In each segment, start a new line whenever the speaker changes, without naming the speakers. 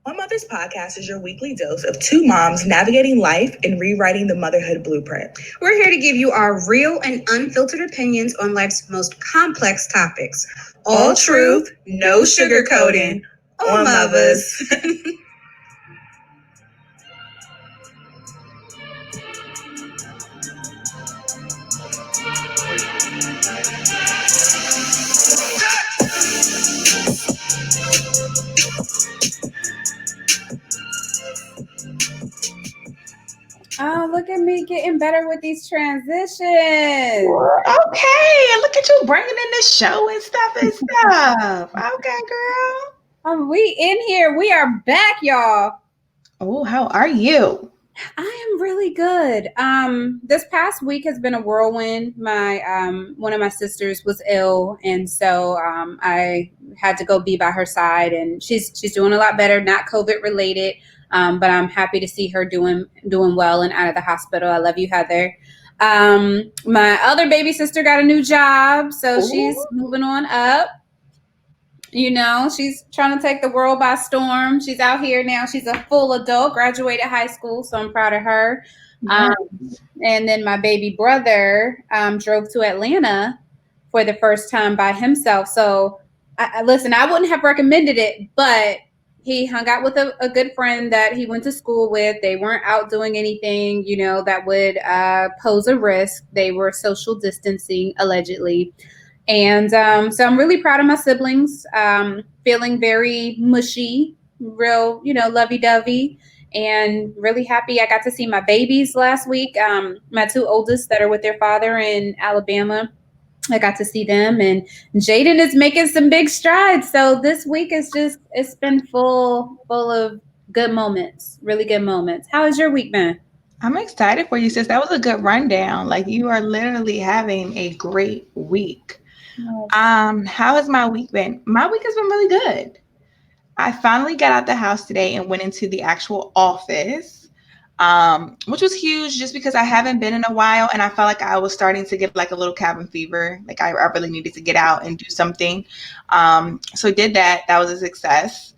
One Mother's Podcast is your weekly dose of two moms navigating life and rewriting the motherhood blueprint.
We're here to give you our real and unfiltered opinions on life's most complex topics.
All truth, no sugarcoating. On Muvas.
Oh, look at me getting better with these transitions.
Okay, look at you bringing in the show and stuff. Okay, girl.
We in here. We are back, y'all.
Oh, how are you?
I am really good. This past week has been a whirlwind. My one of my sisters was ill, and so I had to go be by her side, and she's doing a lot better, not COVID related. But I'm happy to see her doing well and out of the hospital. I love you, Heather. My other baby sister got a new job, so she's moving on up. You know, she's trying to take the world by storm. She's out here now. She's a full adult, graduated high school, so I'm proud of her. Nice. And then my baby brother drove to Atlanta for the first time by himself. So, listen, I wouldn't have recommended it, but he hung out with a good friend that he went to school with. They weren't out doing anything, you know, that would pose a risk. They were social distancing, allegedly. And so I'm really proud of my siblings, feeling very mushy, real, you know, lovey-dovey, and really happy. I got to see my babies last week, my two oldest that are with their father in Alabama. I got to see them, and Jaden is making some big strides. So this week is it's been full of good moments, really good moments. How has your week been?
I'm excited for you, sis. That was a good rundown. Like, you are literally having a great week. How has my week been? My week has been really good. I finally got out the house today and went into the actual office, which was huge just because I haven't been in a while, and I felt like I was starting to get like a little cabin fever. Like I really needed to get out and do something. So I did that. That was a success.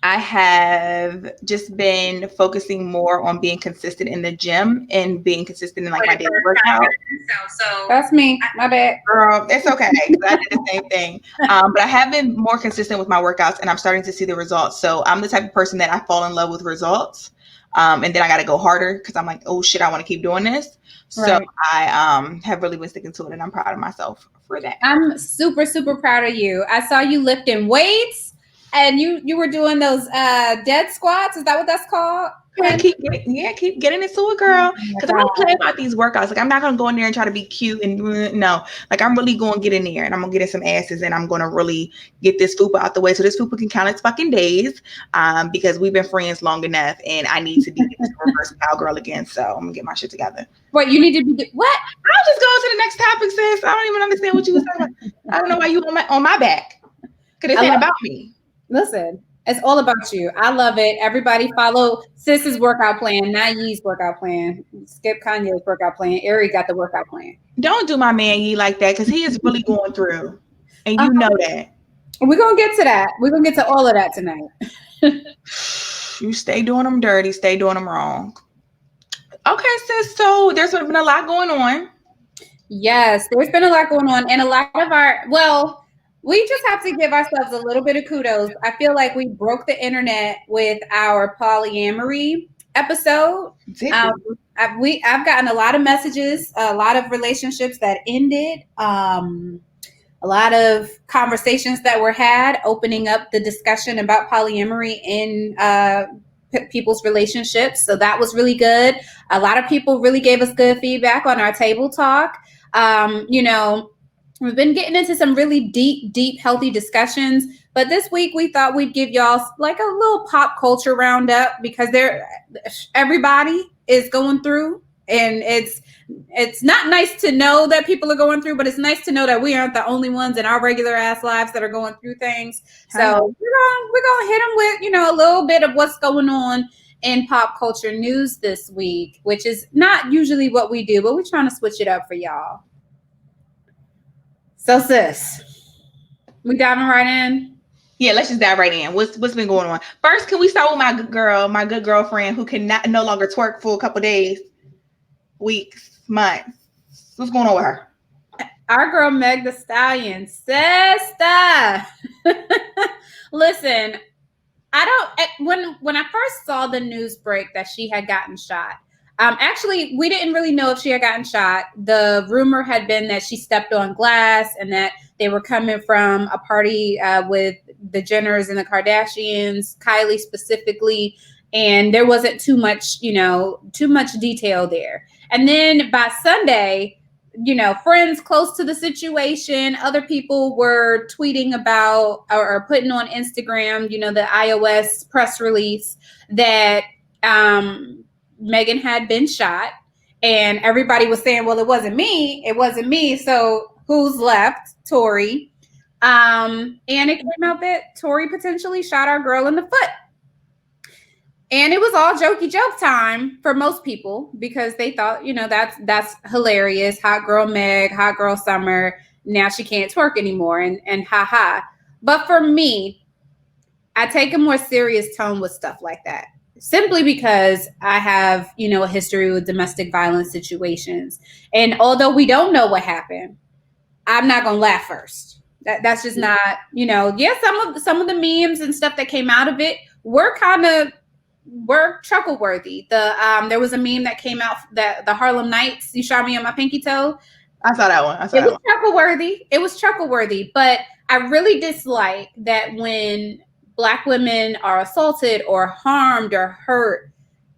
I have just been focusing more on being consistent in the gym and being consistent in like my daily workout.
So that's me. My bad.
Girl, it's okay. I did the same thing. But I have been more consistent with my workouts, and I'm starting to see the results. So I'm the type of person that I fall in love with results. And then I got to go harder because I'm like, oh shit, I want to keep doing this. Right. So I have really been sticking to it, and I'm proud of myself for that.
I'm super, super proud of you. I saw you lifting weights. And you were doing those dead squats. Is that what that's called?
Keep getting into it, girl. Because I don't play about these workouts. Like, I'm not going to go in there and try to be cute and no. Like, I'm really going to get in there, and I'm going to get in some asses, and I'm going to really get this fupa out the way so this fupa can count its fucking days, because we've been friends long enough, and I need to be this reverse cowgirl again. So I'm going to get my shit together.
What? You need to be what?
I'll just go to the next topic, sis. I don't even understand what you were talking about. I don't know why you on my back. Because it ain't about me.
Listen, it's all about you. I love it. Everybody follow Sis's workout plan, not Yee's workout plan. Skip Kanye's workout plan. Ari got the workout plan.
Don't do my man Yee like that, because he is really going through. And you know that.
We're going to get to that. We're going to get to all of that tonight.
You stay doing them dirty. Stay doing them wrong. Okay, sis. So there's been a lot going on.
Yes, there's been a lot going on. And a lot of we just have to give ourselves a little bit of kudos. I feel like we broke the internet with our polyamory episode. I've gotten a lot of messages, a lot of relationships that ended, a lot of conversations that were had, opening up the discussion about polyamory in people's relationships. So that was really good. A lot of people really gave us good feedback on our table talk. We've been getting into some really deep, healthy discussions. But this week we thought we'd give y'all like a little pop culture roundup, because everybody is going through, and it's not nice to know that people are going through, but it's nice to know that we aren't the only ones in our regular ass lives that are going through things. So we're gonna hit them with, a little bit of what's going on in pop culture news this week, which is not usually what we do, but we're trying to switch it up for y'all. So sis, we diving right in?
Yeah, let's just dive right in. What's been going on? First, can we start with my good girlfriend who can no longer twerk for a couple days, weeks, months. What's going on with her?
Our girl Meg the Stallion, sister. Listen, when I first saw the news break that she had gotten shot. Actually, we didn't really know if she had gotten shot. The rumor had been that she stepped on glass and that they were coming from a party with the Jenners and the Kardashians, Kylie specifically, and there wasn't too much detail there. And then by Sunday, friends close to the situation, other people were tweeting about or putting on Instagram, the iOS press release that Megan had been shot, and everybody was saying, well, it wasn't me. So who's left? Tory. And it came out that Tory potentially shot our girl in the foot. And it was all jokey joke time for most people because they thought, that's hilarious. Hot girl Meg, hot girl Summer. Now she can't twerk anymore and ha. But for me, I take a more serious tone with stuff like that. Simply because I have, a history with domestic violence situations. And although we don't know what happened, I'm not going to laugh first. That's just not, some of the memes and stuff that came out of it were chuckle worthy. There was a meme that came out that the Harlem Nights, you shot me on my pinky toe.
I saw that one.
It was chuckle worthy, but I really dislike that when Black women are assaulted or harmed or hurt,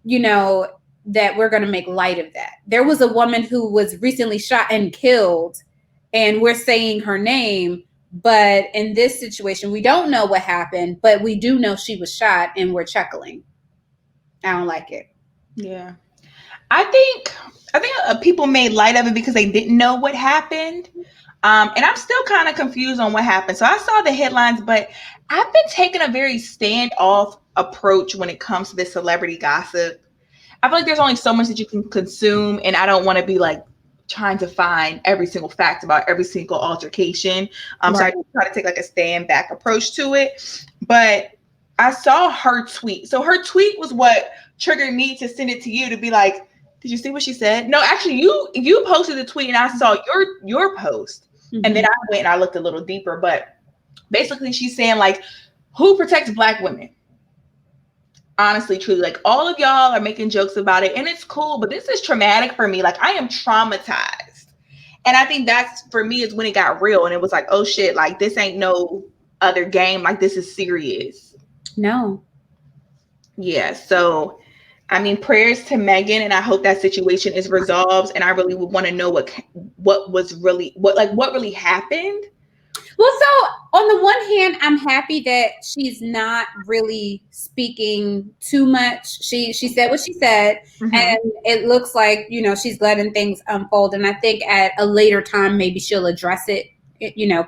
that we're going to make light of that. There was a woman who was recently shot and killed, and we're saying her name. But in this situation, we don't know what happened, but we do know she was shot and we're chuckling. I don't like it.
Yeah. I think people made light of it because they didn't know what happened. And I'm still kind of confused on what happened. So I saw the headlines, but I've been taking a very standoff approach when it comes to this celebrity gossip. I feel like there's only so much that you can consume, and I don't want to be like trying to find every single fact about every single altercation. So I try to take like a stand back approach to it. But I saw her tweet. So her tweet was what triggered me to send it to you to be like, did you see what she said? No, actually, you posted the tweet and I saw your post. Mm-hmm. And then I went and I looked a little deeper. But basically, she's saying, like, who protects Black women? Honestly, truly, like, all of y'all are making jokes about it. And it's cool, but this is traumatic for me. Like, I am traumatized. And I think that's, for me, is when it got real. And it was like, oh, shit, like, this ain't no other game. Like, this is serious. No. Yeah, so I mean, prayers to Megan, and I hope that situation is resolved. And I really would want to know what really happened.
Well, so on the one hand, I'm happy that she's not really speaking too much. She said what she said, mm-hmm. and it looks like, she's letting things unfold. And I think at a later time, maybe she'll address it,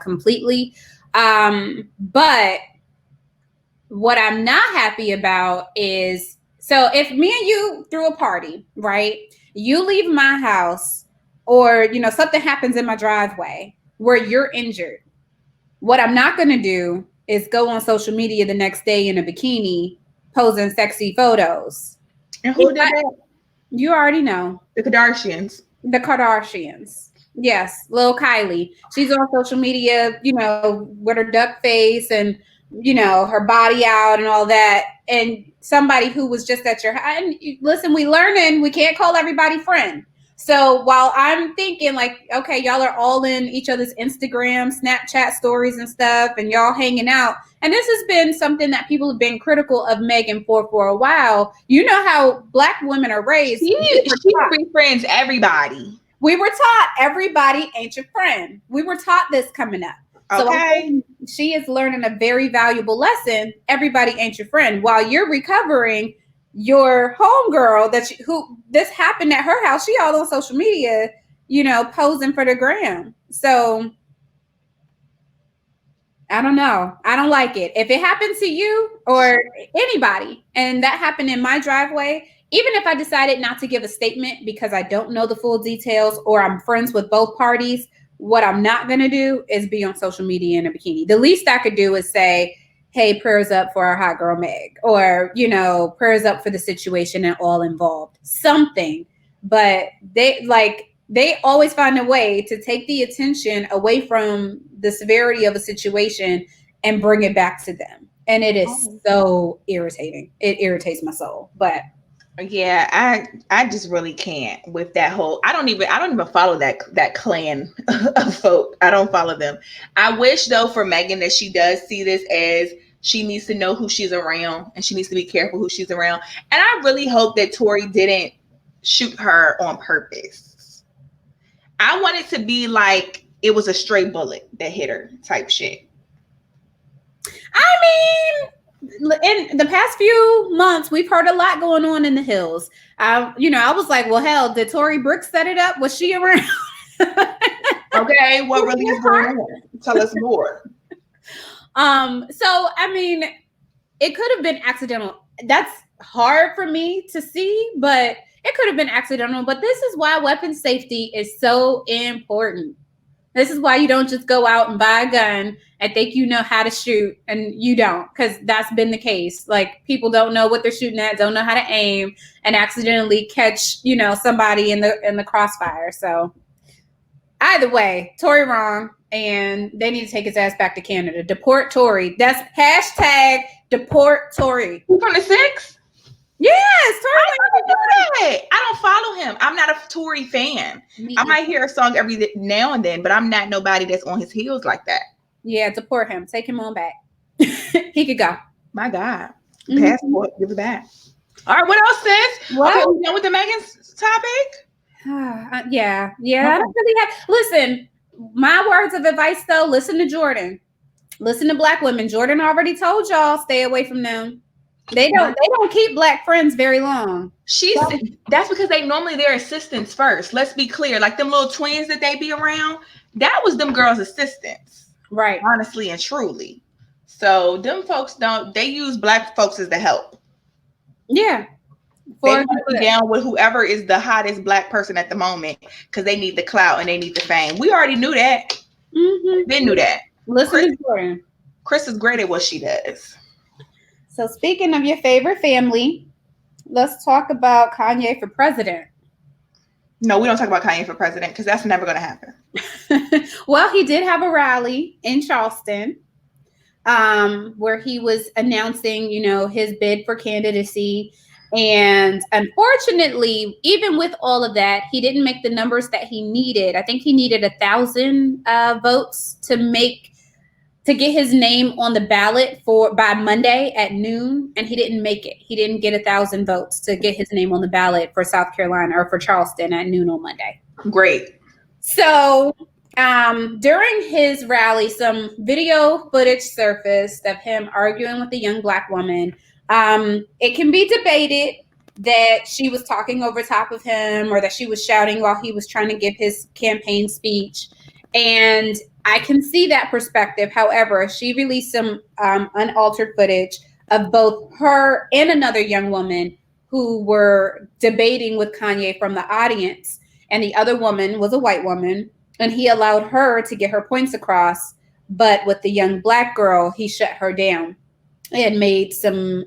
completely. But what I'm not happy about is, so if me and you threw a party, right? You leave my house or, something happens in my driveway where you're injured. What I'm not going to do is go on social media the next day in a bikini posing sexy photos.
And who did that?
You already know.
The Kardashians.
Yes. Lil Kylie. She's on social media, with her duck face and, her body out and all that. And somebody who was just at your house. And listen, we learning, we can't call everybody friend. So while I'm thinking like, okay, y'all are all in each other's Instagram, Snapchat stories and stuff, and y'all hanging out. And this has been something that people have been critical of Megan for a while. You know how Black women are raised.
She befriends everybody.
We were taught everybody ain't your friend. We were taught this coming up.
Okay.
So she is learning a very valuable lesson. Everybody ain't your friend. While you're recovering, your homegirl who this happened at her house, she all on social media, posing for the gram. So I don't know. I don't like it. If it happened to you or anybody, and that happened in my driveway, even if I decided not to give a statement because I don't know the full details or I'm friends with both parties, what I'm not going to do is be on social media in a bikini. The least I could do is say, hey, prayers up for our hot girl Meg, or, you know, prayers up for the situation and all involved, something. But they always find a way to take the attention away from the severity of a situation and bring it back to them. And it is so irritating. It irritates my soul. But
yeah, I just really can't with that whole. I don't even follow that clan of folk. I don't follow them. I wish though for Megan that she does see this as she needs to know who she's around and she needs to be careful who she's around. And I really hope that Tory didn't shoot her on purpose. I want it to be like it was a stray bullet that hit her type shit.
I mean, in the past few months, we've heard a lot going on in the hills. I was like, well, hell, did Tory Brooks set it up? Was she around?
Okay, what really is going on? Tell us more.
So I mean, it could have been accidental. That's hard for me to see, but it could have been accidental. But this is why weapon safety is so important. This is why you don't just go out and buy a gun and think you know how to shoot, and you don't, because that's been the case. Like, people don't know what they're shooting at, don't know how to aim, and accidentally catch, somebody in the crossfire. So either way, Tory wrong, and they need to take his ass back to Canada. Deport Tory. That's hashtag deport Tory.
From the 6th?
Yes, Tory.
I don't follow him. I'm not a Tory fan. I might hear a song every now and then, but I'm not nobody that's on his heels like that.
Yeah, deport him. Take him on back. He could go.
My God. Passport, give it back. All right, what else, sis?
Well,
okay, we done with the Megan's topic?
Yeah. I don't really have. Listen, my words of advice though, listen to Jordan. Listen to Black women. Jordan already told y'all, stay away from them. They don't keep Black friends very long.
That's because they're assistants first. Let's be clear. Like them little twins that they be around, that was them girls' assistants.
Right.
Honestly and truly. So them folks they use Black folks as the help.
Yeah.
They want to be down with whoever is the hottest Black person at the moment because they need the clout and they need the fame. We already knew that.
Mm-hmm.
They knew that.
Listen to Jordan.
Chris is great at what she does.
So speaking of your favorite family, let's talk about Kanye for president.
No, we don't talk about Kanye for president because that's never going to happen.
Well, he did have a rally in Charleston where he was announcing, his bid for candidacy. And unfortunately, even with all of that, he didn't make the numbers that he needed. I think he needed 1,000 votes to get his name on the ballot by Monday at noon, and he didn't make it. He didn't get 1,000 votes to get his name on the ballot for South Carolina or for Charleston at noon on Monday.
Great.
So during his rally, some video footage surfaced of him arguing with a young Black woman. It can be debated that she was talking over top of him or that she was shouting while he was trying to give his campaign speech. And I can see that perspective. However, she released some unaltered footage of both her and another young woman who were debating with Kanye from the audience. And the other woman was a white woman, and he allowed her to get her points across. But with the young Black girl, he shut her down and made some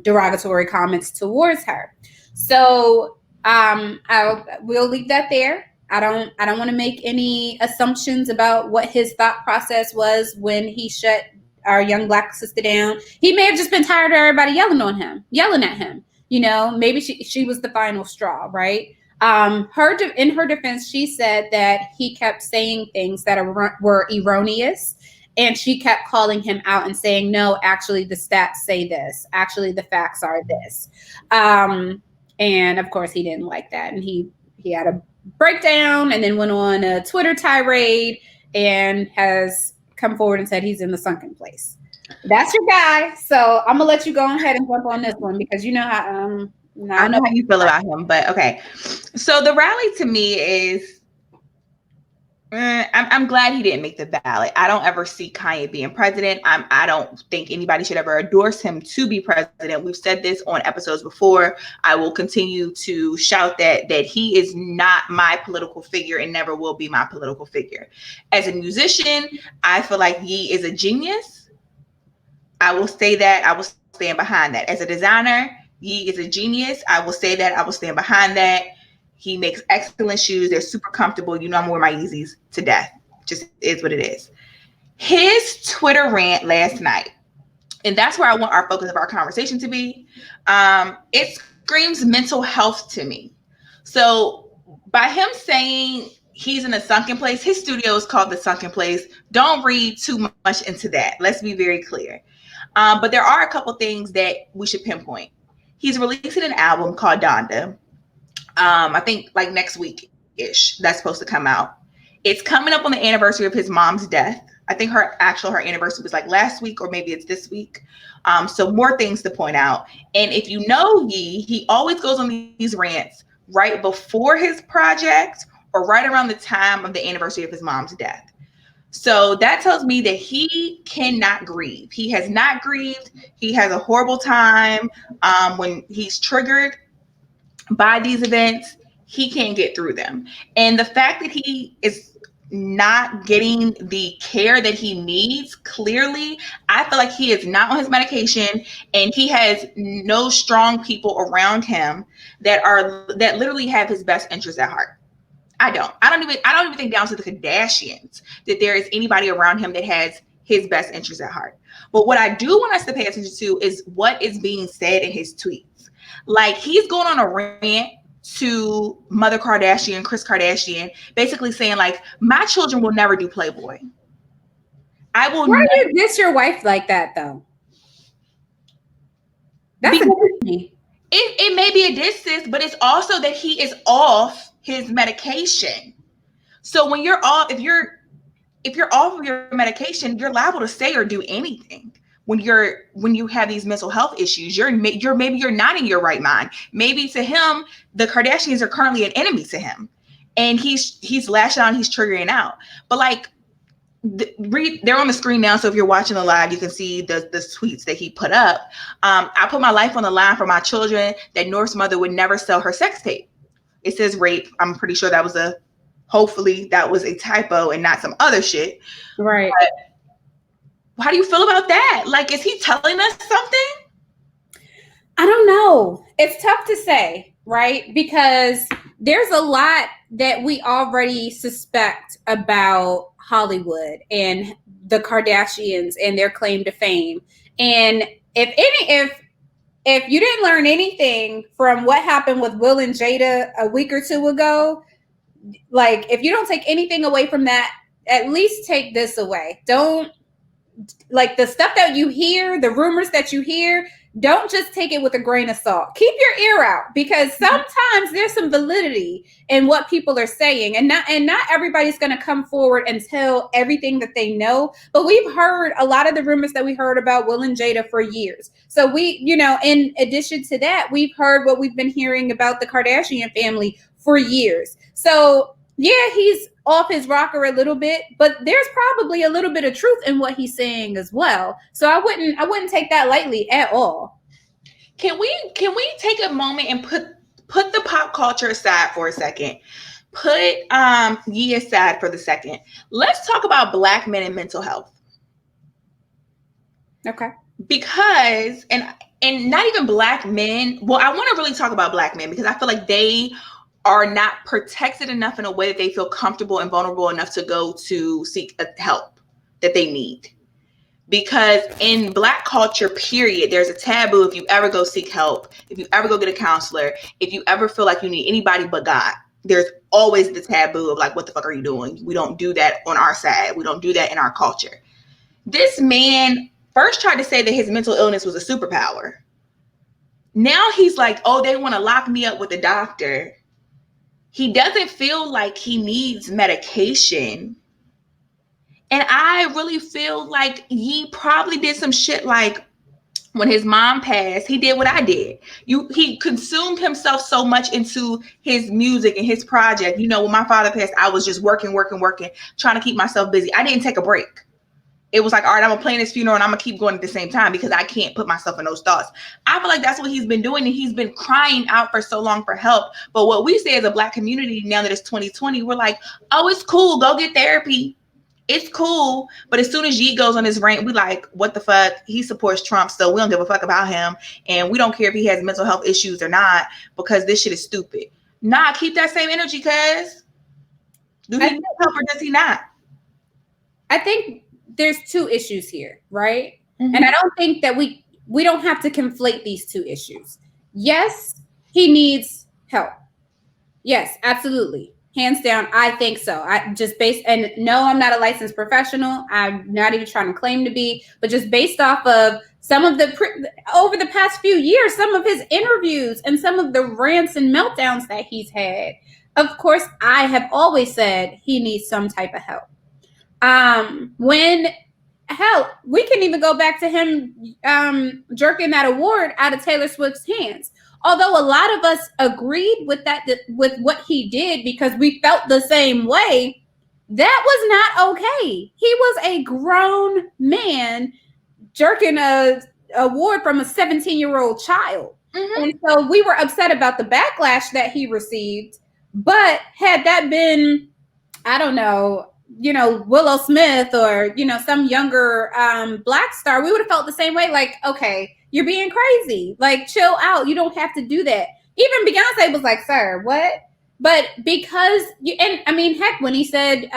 derogatory comments towards her. So we'll leave that there. I don't want to make any assumptions about what his thought process was when he shut our young Black sister down. He may have just been tired of everybody yelling at him. Maybe she was the final straw, right? In her defense, she said that he kept saying things that were erroneous, and she kept calling him out and saying, no, actually the stats say this. Actually, the facts are this. And of course, he didn't like that, and he had a breakdown and then went on a Twitter tirade and has come forward and said he's in the sunken place. That's your guy. So I'm gonna let you go ahead and jump on this one because you know how
I know how you feel about him, but okay. So the rally to me is I'm glad he didn't make the ballot. I don't ever see Kanye being president. I don't think anybody should ever endorse him to be president. We've said this on episodes before. I will continue to shout that he is not my political figure and never will be my political figure. As a musician, I feel like Ye is a genius. I will say that. I will stand behind that. As a designer, Yee is a genius. I will say that. I will stand behind that. He makes excellent shoes. They're super comfortable. You know, I'm wearing my Yeezys to death. Just is what it is. His Twitter rant last night, and that's where I want our focus of our conversation to be. It screams mental health to me. So by him saying he's in a sunken place, his studio is called The Sunken Place. Don't read too much into that. Let's be very clear. But there are a couple things that we should pinpoint. He's releasing an album called Donda. I think like next week-ish, that's supposed to come out. It's coming up on the anniversary of his mom's death. I think her anniversary was like last week, or maybe it's this week. So more things to point out. And if you know Yee, he always goes on these rants right before his project or right around the time of the anniversary of his mom's death. So that tells me that he cannot grieve. He has not grieved. He has a horrible time when he's triggered by these events. He can't get through them. And the fact that he is not getting the care that he needs, clearly, I feel like he is not on his medication, and he has no strong people around him that literally have his best interests at heart. I don't even think down to the Kardashians that there is anybody around him that has his best interests at heart. But what I do want us to pay attention to is what is being said in his tweets. Like, he's going on a rant to Mother Kardashian, Kris Kardashian, basically saying like, my children will never do Playboy. I will.
Why do you diss your wife like that though? That's
it may be a diss, sis, but it's also that he is off his medication. So when you're off, if you're off of your medication, you're liable to say or do anything. When you have these mental health issues, maybe you're not in your right mind. Maybe to him, the Kardashians are currently an enemy to him, and he's lashing out, he's triggering out. But like, they're on the screen now. So if you're watching the live, you can see the tweets that he put up. I put my life on the line for my children. That North's mother would never sell her sex tape. It says rape. I'm pretty sure hopefully that was a typo and not some other shit.
Right.
But how do you feel about that? Like, is he telling us something?
I don't know. It's tough to say, right? Because there's a lot that we already suspect about Hollywood and the Kardashians and their claim to fame. And if you didn't learn anything from what happened with Will and Jada a week or two ago, like, if you don't take anything away from that, at least take this away. Don't, like, the stuff that you hear, the rumors that you hear, don't just take it with a grain of salt. Keep your ear out, because sometimes there's some validity in what people are saying, and not everybody's going to come forward and tell everything that they know. But we've heard a lot of the rumors that we heard about Will and Jada for years. So we, in addition to that, we've heard what we've been hearing about the Kardashian family for years. So yeah, he's off his rocker a little bit, but there's probably a little bit of truth in what he's saying as well. So I wouldn't take that lightly at all.
Can we take a moment and put the pop culture aside for a second? Put Yee aside for the second. Let's talk about Black men and mental health.
Okay.
Because and not even Black men. Well, I want to really talk about Black men because I feel like they are not protected enough in a way that they feel comfortable and vulnerable enough to go to seek help that they need. Because in Black culture, period, there's a taboo if you ever go seek help, if you ever go get a counselor, if you ever feel like you need anybody but God. There's always the taboo of like, what the fuck are you doing? We don't do that on our side. We don't do that in our culture. This man first tried to say that his mental illness was a superpower. Now he's like, oh, they want to lock me up with a doctor. He doesn't feel like he needs medication. And I really feel like he probably did some shit like when his mom passed, he did what I did. He consumed himself so much into his music and his project. When my father passed, I was just working, trying to keep myself busy. I didn't take a break. It was like, all right, I'm going to plan his funeral and I'm going to keep going at the same time because I can't put myself in those thoughts. I feel like that's what he's been doing, and he's been crying out for so long for help. But what we say as a Black community now that it's 2020, we're like, oh, it's cool. Go get therapy. it's cool. But as soon as Ye goes on his rant, we like, what the fuck? He supports Trump, so we don't give a fuck about him. And we don't care if he has mental health issues or not, because this shit is stupid. Nah, keep that same energy, cuz. Do he need help or does he not?
I think there's two issues here, right? Mm-hmm. And I don't think that we don't have to conflate these two issues. Yes, he needs help. Yes, absolutely. Hands down, I think so. And no, I'm not a licensed professional. I'm not even trying to claim to be, but just based off of some of over the past few years, some of his interviews and some of the rants and meltdowns that he's had, of course, I have always said he needs some type of help. We can even go back to him jerking that award out of Taylor Swift's hands. Although a lot of us agreed with with what he did because we felt the same way, that was not okay. He was a grown man jerking a award from a 17-year-old child. Mm-hmm. And so we were upset about the backlash that he received. But had that been, I don't know, Willow Smith or, some younger Black star, we would have felt the same way. Like, okay, you're being crazy. Like, chill out. You don't have to do that. Even Beyonce was like, sir, what? But because, heck, when he said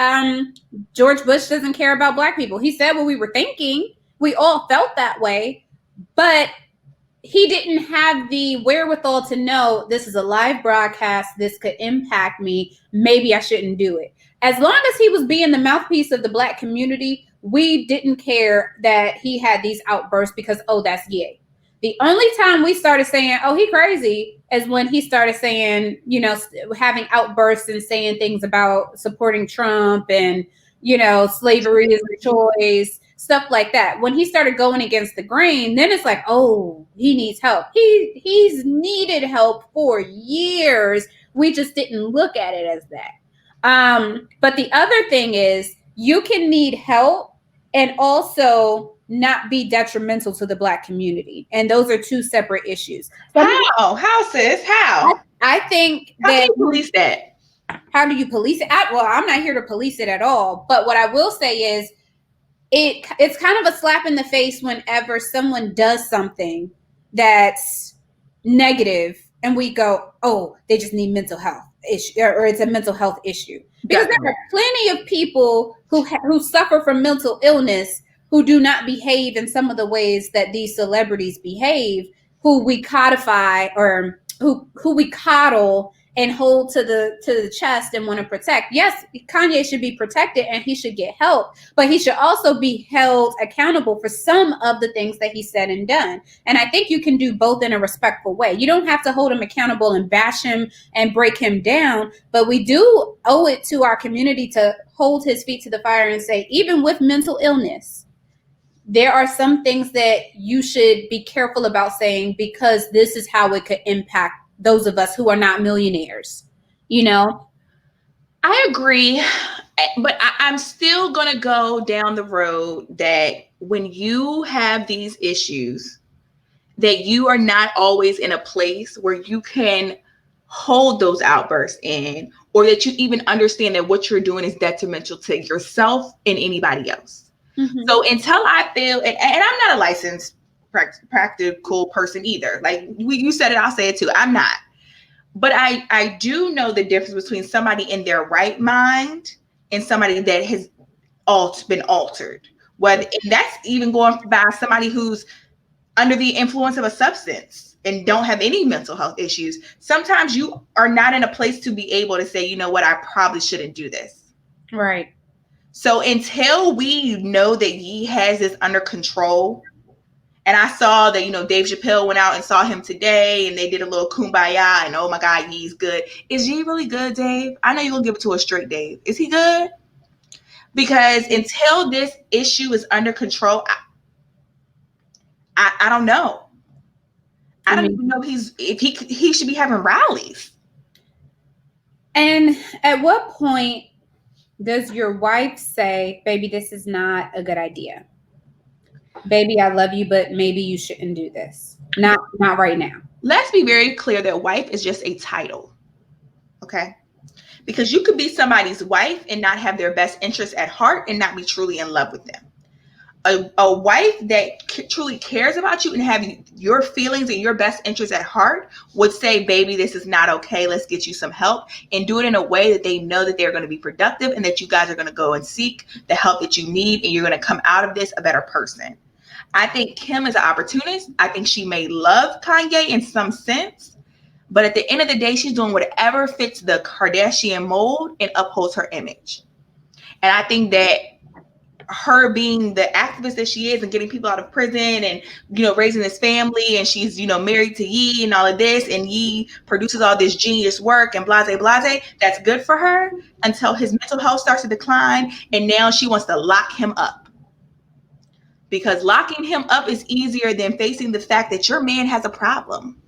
George Bush doesn't care about Black people, he said what we were thinking. We all felt that way. But he didn't have the wherewithal to know this is a live broadcast. This could impact me. Maybe I shouldn't do it. As long as he was being the mouthpiece of the Black community, we didn't care that he had these outbursts because, that's Ye. The only time we started saying, he crazy, is when he started saying, having outbursts and saying things about supporting Trump and, slavery is a choice, stuff like that. When he started going against the grain, then it's like, he needs help. He's needed help for years. We just didn't look at it as that. But the other thing is you can need help and also not be detrimental to the Black community. And those are two separate issues.
How, sis? How?
I think
how can you police that?
How do you police it? I'm not here to police it at all. But what I will say is it's kind of a slap in the face whenever someone does something that's negative and we go, they just need mental health issue, or it's a mental health issue. Because there are plenty of people who suffer from mental illness who do not behave in some of the ways that these celebrities behave, who we codify or who we coddle and hold to the chest and want to protect. Yes, Kanye should be protected and he should get help, but he should also be held accountable for some of the things that he said and done. And I think you can do both in a respectful way. You don't have to hold him accountable and bash him and break him down, but we do owe it to our community to hold his feet to the fire and say, even with mental illness, there are some things that you should be careful about saying because this is how it could impact those of us who are not millionaires,
I agree, but I'm still going to go down the road that when you have these issues, that you are not always in a place where you can hold those outbursts in, or that you even understand that what you're doing is detrimental to yourself and anybody else. Mm-hmm. So until I feel, and I'm not a licensed practical person either. Like you said it, I'll say it too. I'm not. But I do know the difference between somebody in their right mind and somebody that has been altered. And that's even going by somebody who's under the influence of a substance and don't have any mental health issues. Sometimes you are not in a place to be able to say, you know what, I probably shouldn't do this.
Right.
So until we know that Ye has this under control, and I saw that, Dave Chappelle went out and saw him today and they did a little kumbaya and, oh my God, Ye's good. Is Ye really good, Dave? I know you're going to give it to a straight Dave. Is he good? Because until this issue is under control, I don't know. I don't even know if he should be having rallies.
And at what point does your wife say, baby, this is not a good idea? Baby, I love you, but maybe you shouldn't do this. Not right now.
Let's be very clear that wife is just a title. Okay? because you could be somebody's wife and not have their best interests at heart and not be truly in love with them. A wife that truly cares about you and have your feelings and your best interests at heart would say, baby, this is not okay. Let's get you some help, and do it in a way that they know that they're going to be productive and that you guys are going to go and seek the help that you need, and you're going to come out of this a better person. I think Kim is an opportunist. I think she may love Kanye in some sense, but at the end of the day, she's doing whatever fits the Kardashian mold and upholds her image. And I think that her being the activist that she is and getting people out of prison and, raising this family, and she's, married to Ye and all of this, and Ye produces all this genius work and blase, that's good for her until his mental health starts to decline. And now she wants to lock him up, because locking him up is easier than facing the fact that your man has a problem.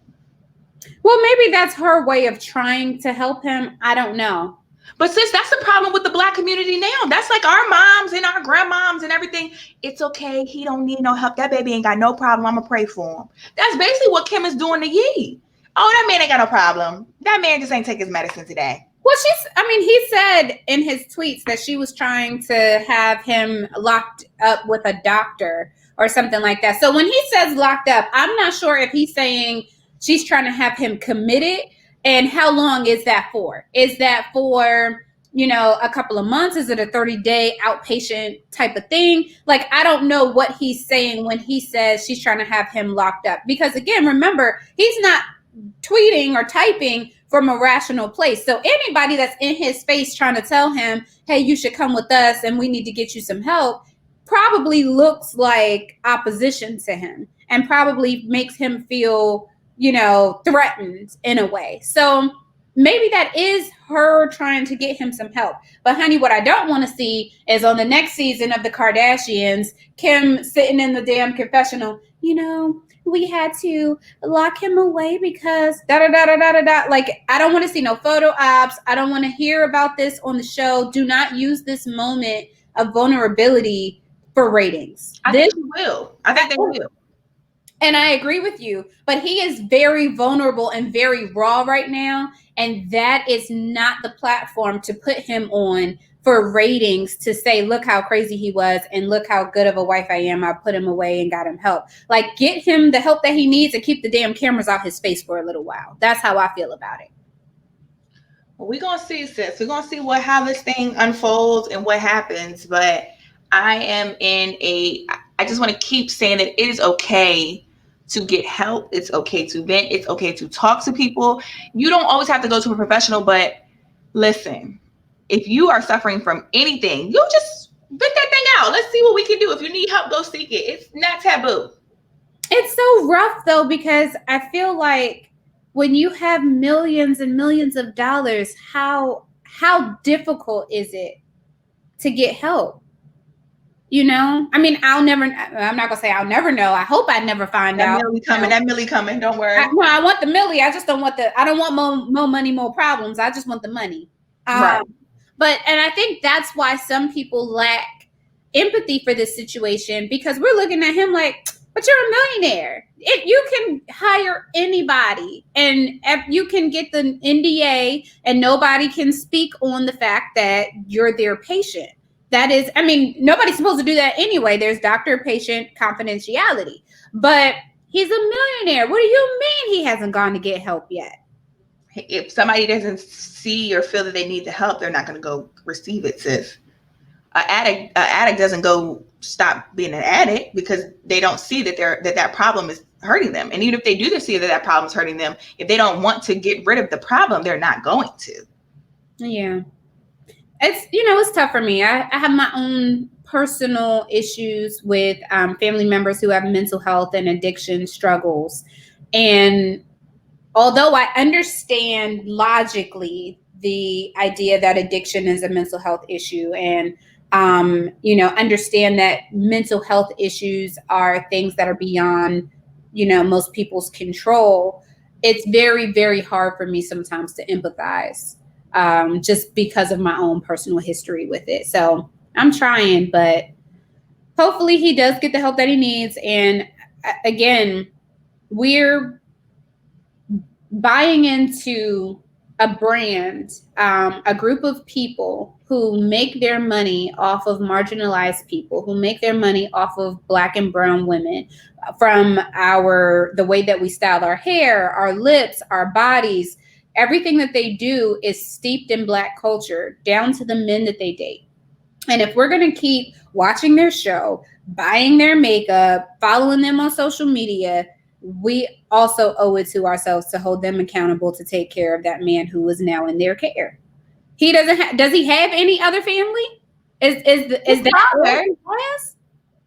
Well, maybe that's her way of trying to help him. I don't know.
But sis, that's the problem with the Black community now. That's like our moms and our grandmoms and everything. It's okay. He don't need no help. That baby ain't got no problem. I'm going to pray for him. That's basically what Kim is doing to Ye. Oh, that man ain't got no problem. That man just ain't take his medicine today.
Well, he said in his tweets that she was trying to have him locked up with a doctor or something like that. So when he says locked up, I'm not sure if he's saying she's trying to have him committed. And how long is that for? Is that for, a couple of months? Is it a 30-day outpatient type of thing? Like, I don't know what he's saying when he says she's trying to have him locked up. Because again, remember, he's not tweeting or typing from a rational place. So anybody that's in his face trying to tell him, hey, you should come with us and we need to get you some help, probably looks like opposition to him and probably makes him feel threatened in a way. So maybe that is her trying to get him some help. But honey, what I don't want to see is on the next season of the Kardashians, Kim sitting in the damn confessional, we had to lock him away because da-da-da-da-da-da. Like, I don't want to see no photo ops. I don't want to hear about this on the show. Do not use this moment of vulnerability for ratings.
I think they will.
And I agree with you, but he is very vulnerable and very raw right now. And that is not the platform to put him on for ratings, to say, look how crazy he was and look how good of a wife I am. I put him away and got him help. Like, get him the help that he needs and keep the damn cameras off his face for a little while. That's how I feel about it.
Well, we're going to see, sis. We're going to see how this thing unfolds and what happens. But I just want to keep saying that it is okay to get help. It's okay to vent. It's okay to talk to people. You don't always have to go to a professional, but listen, if you are suffering from anything, you just vent that thing out. Let's see what we can do. If you need help, go seek it. It's not taboo.
It's so rough though, because I feel like when you have millions and millions of dollars, how difficult is it to get help? I mean, I'm not gonna say I'll never know. I hope I never find out.
That Millie coming. Don't worry.
I want the Millie. I just don't want I don't want more money, more problems. I just want the money.
Right.
And I think that's why some people lack empathy for this situation, because we're looking at him like, but you're a millionaire. If you can hire anybody and you can get the NDA and nobody can speak on the fact that you're their patient. That is, nobody's supposed to do that anyway. There's doctor-patient confidentiality. But he's a millionaire. What do you mean he hasn't gone to get help yet?
If somebody doesn't see or feel that they need the help, they're not going to go receive it, sis. An addict doesn't go stop being an addict because they don't see that that problem is hurting them. And even if they do see that problem is hurting them, if they don't want to get rid of the problem, they're not going to.
Yeah. It's tough for me. I have my own personal issues with family members who have mental health and addiction struggles. And although I understand logically the idea that addiction is a mental health issue and, understand that mental health issues are things that are beyond, most people's control, it's very, very hard for me sometimes to empathize. Just because of my own personal history with it. So I'm trying, but hopefully he does get the help that he needs. And again, we're buying into a brand, a group of people who make their money off of marginalized people, who make their money off of Black and brown women, from the way that we style our hair, our lips, our bodies. Everything that they do is steeped in Black culture, down to the men that they date. And if we're going to keep watching their show, buying their makeup, following them on social media, we also owe it to ourselves to hold them accountable to take care of that man who is now in their care. He doesn't. Does he have any other family? Is that
father?
class?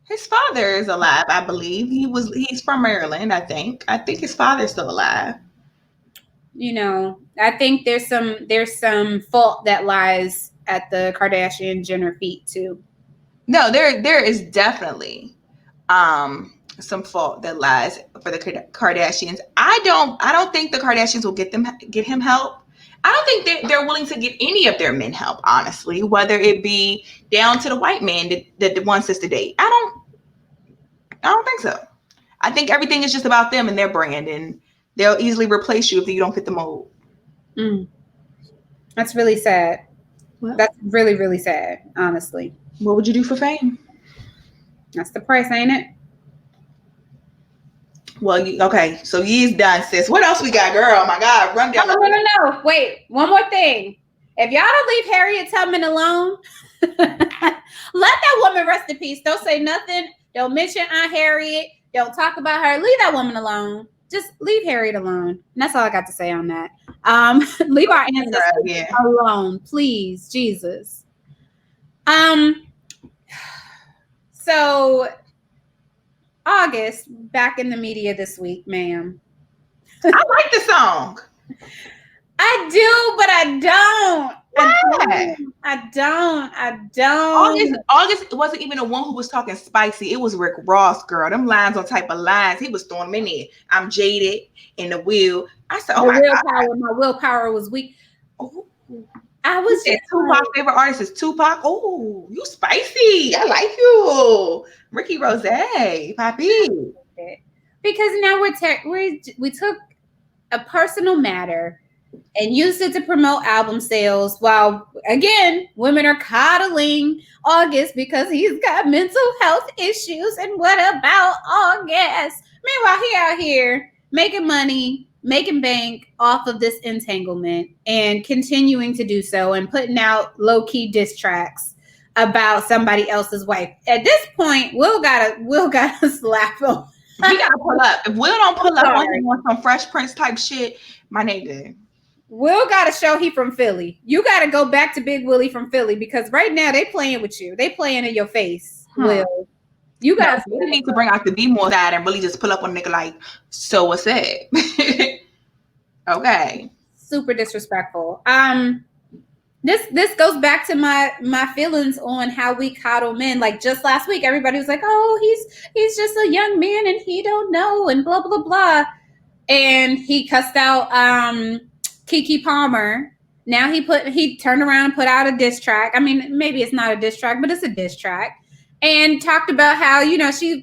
His father is alive, I believe. He's from Maryland, I think. I think his father's still alive.
You know, I think there's some fault that lies at the Kardashian Jenner feet too.
No, there is definitely some fault that lies for the Kardashians. I don't think the Kardashians will get him help. I don't think they're willing to get any of their men help, honestly, whether it be down to the white man that wants us to date. I don't think so. I think everything is just about them and their brand, and they'll easily replace you if you don't fit the mold.
That's really sad. Well, that's really, really sad, honestly.
What would you do for fame?
That's the price, ain't it?
Well, okay, so ye's done, sis. What else we got, girl? Oh my God, run down.
No. Wait, one more thing. If y'all don't leave Harriet Tubman alone, let that woman rest in peace. Don't say nothing. Don't mention Aunt Harriet. Don't talk about her. Leave that woman alone. Just leave Harriet alone. And that's all I got to say on that. Leave our ancestors alone, please, Jesus. So August, back in the media this week, ma'am.
I like the song.
I do, but I don't.
Why?
I don't.
August wasn't even the one who was talking spicy. It was Rick Ross, girl. Them lines on type of lines. He was throwing them in there. I'm jaded in the wheel. I said,
my willpower was weak.
Oh,
I was just
Tupac's favorite artist is Tupac. Oh, you spicy. I like you. Ricky Rose, Papi.
Because now we took a personal matter and used it to promote album sales, while again women are coddling August because he's got mental health issues. And what about August? Meanwhile, he out here making money, making bank off of this entanglement, and continuing to do so, and putting out low-key diss tracks about somebody else's wife. At this point, Will gotta slap him.
We gotta pull up. If Will don't pull up on some Fresh Prince type shit, my nigga.
Will gotta show he from Philly. You gotta go back to Big Willie from Philly, because right now they playing with you. They playing in your face, Will. You guys
need to bring out the B-more side and really just pull up on a nigga like, so what's that? Okay.
Super disrespectful. This goes back to my feelings on how we coddle men. Like just last week, everybody was like, "Oh, he's just a young man and he don't know," and blah blah blah. And he cussed out Keke Palmer. Now he turned around and put out a diss track. I mean, maybe it's not a diss track, but it's a diss track. And talked about how, she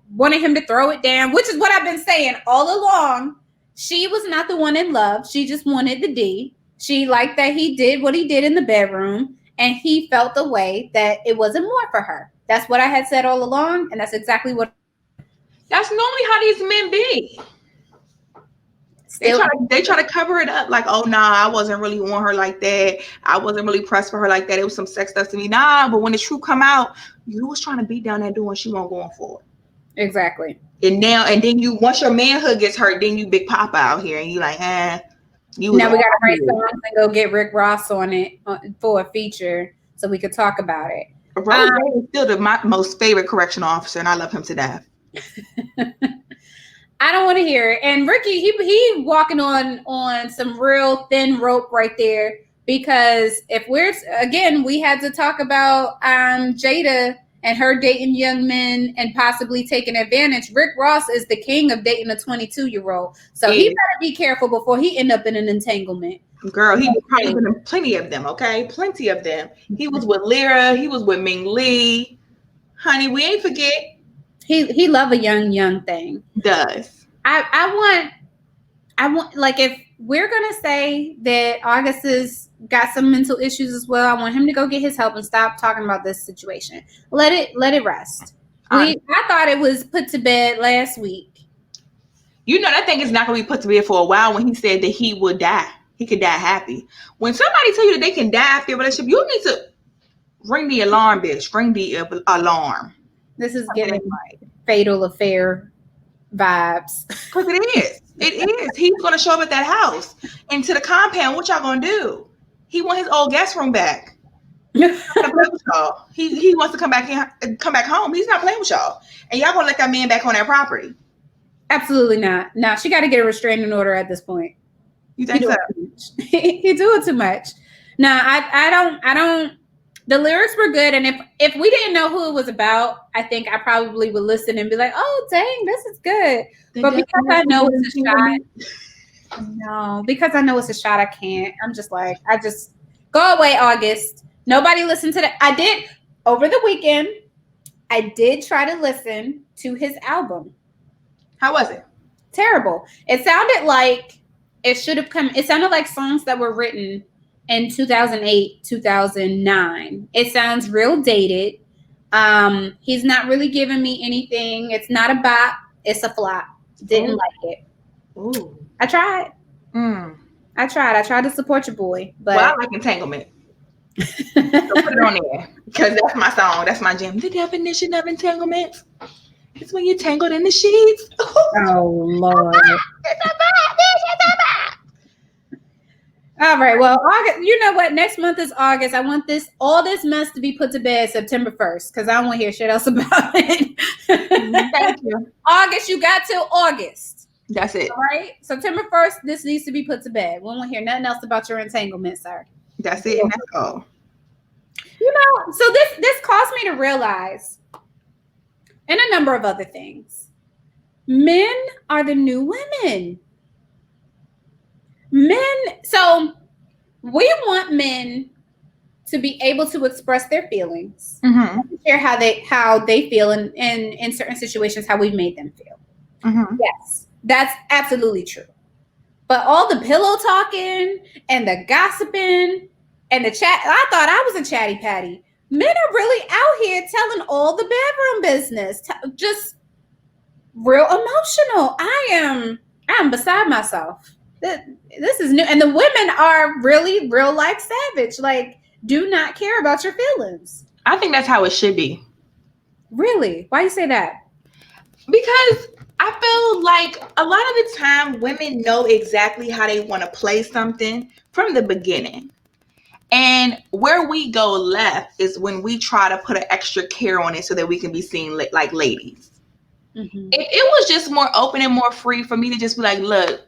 wanted him to throw it down, which is what I've been saying all along. She was not the one in love. She just wanted the D. She liked that he did what he did in the bedroom, and he felt the way that it wasn't more for her. That's what I had said all along, and that's exactly what.
That's normally how these men be. They try to cover it up like, oh, nah, I wasn't really on her like that. I wasn't really pressed for her like that. It was some sex stuff to me. Nah, but when the truth come out, you was trying to beat down that door and she wasn't going for it.
Exactly.
And then you, once your manhood gets hurt, then you Big Papa out here and you like,
now we got to write songs and go get Rick Ross on it for a feature so we could talk about it.
Rose is still my most favorite correctional officer, and I love him to death.
I don't want to hear it. And Ricky, he walking on some real thin rope right there, because if we had to talk about Jada and her dating young men and possibly taking advantage. Rick Ross is the king of dating a 22-year-old. So he better be careful before he end up in an entanglement.
Girl, he probably been in plenty of them, okay? Plenty of them. He was with Lyra. He was with Ming Lee. Honey, we ain't Forget.
He love a young thing.
Does.
I I want, like, if we're gonna say that August has got some mental issues as well, I want him to go get his help and stop talking about this situation. Let it rest. I thought it was put to bed last week.
You know, that thing is not going to be put to bed for a while when he said that he would die. He could die happy. When somebody tell you that they can die after a relationship, you need to ring the alarm, bitch. Ring the alarm.
This is getting Fatal Affair vibes.
Because it is. It is. He's going to show up at that house. And to the compound, what y'all going to do? He want his old guest room back. He wants to come back home. He's not playing with y'all. And y'all going to let that man back on that property.
Absolutely not. No, she got to get a restraining order at this point.
You think so?
He doing too much. No, I don't. The lyrics were good, and if we didn't know who it was about, I think I probably would listen and be like, "Oh, dang, this is good." But because I know it's a shot, because I know it's a shot, I can't. I'm just like, go away, August. Nobody listened to that. I did over the weekend. I did try to listen to his album.
How was it?
Terrible. It sounded like it should have come. It sounded like songs that were written in 2008, 2009. It sounds real dated. He's not really giving me anything. It's not a bop. It's a flop. Didn't like it.
Ooh.
I tried. I tried to support your boy. But
I like Entanglement. So put it on there. Because that's my song. That's my jam. The definition of entanglement. It's when you're tangled in the sheets.
Oh, Lord. All right. Well, August, you know what? Next month is August. I want all this mess to be put to bed September 1st because I don't want to hear shit else about it.
Thank you.
August, you got till August.
That's it.
All right. September 1st, this needs to be put to bed. We won't hear nothing else about your entanglement, sir.
That's it. And that's all.
You know, so this caused me to realize, and a number of other things, men are the new women. So we want men to be able to express their feelings, share how they feel in certain situations, how we've made them feel. Yes, that's absolutely true. But all the pillow talking and the gossiping and the chat, I thought I was a chatty patty. Men are really out here telling all the bedroom business, just real emotional. I am beside myself. This is new. And the women are really real life savage. Like, do not care about your feelings.
I think that's how it should be.
Really? Why you say that?
Because I feel like a lot of the time women know exactly how they want to play something from the beginning. And where we go left is when we try to put an extra care on it so that we can be seen like ladies. If it was just more open and more free for me to just be like, look,